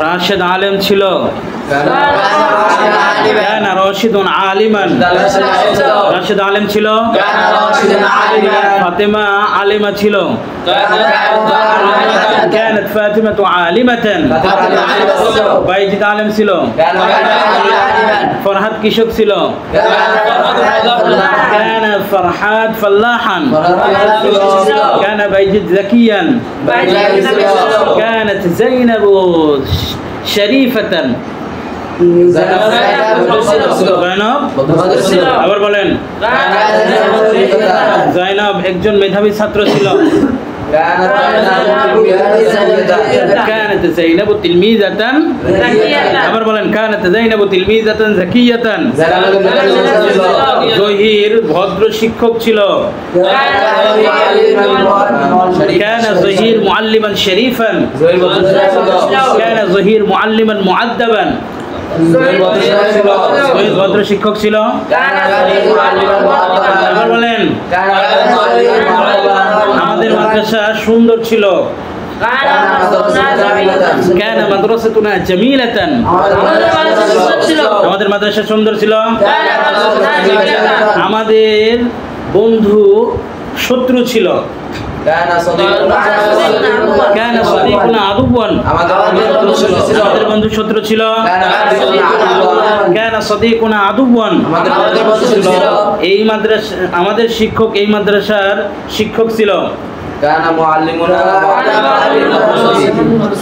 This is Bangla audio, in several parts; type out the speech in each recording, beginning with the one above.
রাশেদ আলেম ছিল। কানা রাশিদুন আলিমান, রাশেদ আলেম ছিল। ফাতেমা আলিমা ছিল। কানাত ফাতিমাতু আলিমাতান, বাইজিদ আলেম ছিল। ফরহাদ কৃষক ছিল। কানা ফরহাদ ফাল্লাহান, কানা বাইজিদ যাকিয়ান। কানাত যায়নাবু শরীফাতান, আবার বলেন। জাইনাব একজন মেধাবী ছাত্র ছিল। কানাত যায়নাবু তিলমিজাতান, আবার বলেন। কানাত যায়নাবু তিলমিজাতান যাকিয়াতান। জহির ভদ্র শিক্ষক ছিল। কানা জহির মুআল্লিমান শরীফান। কানা জহির মুআল্লিমান মুআদ্দাবান। ভদ্র শিক্ষক ছিল। আবার বলেন। আমাদের মাদ্রাসা সুন্দর ছিল। কানা মাদ্রাসাতুনা জামিলাতান, আমাদের মাদ্রাসা সুন্দর ছিল। আমাদের বন্ধু শত্রু ছিল। কানা সাদিকুনা আদুওয়ান, আমাদের বন্ধু শত্রু ছিল। কানা সাদিকুনা আদুওয়ান, এই মাদ্রাসা আমাদের শিক্ষক এই মাদ্রাসার শিক্ষক ছিল।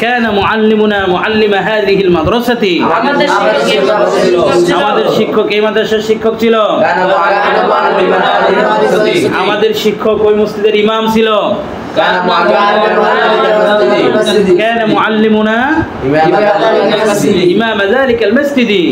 কানা মুআল্লিমুনা মুআল্লিমা হাযিহিল মাদ্রাসাতি, আমাদের শিক্ষক এই মাদ্রাসার শিক্ষক ছিল। আমাদের শিক্ষক ওই মসজিদের ইমাম ছিল। কানা মুআল্লিমুনা ইমাম যালিকাল মসজিদি।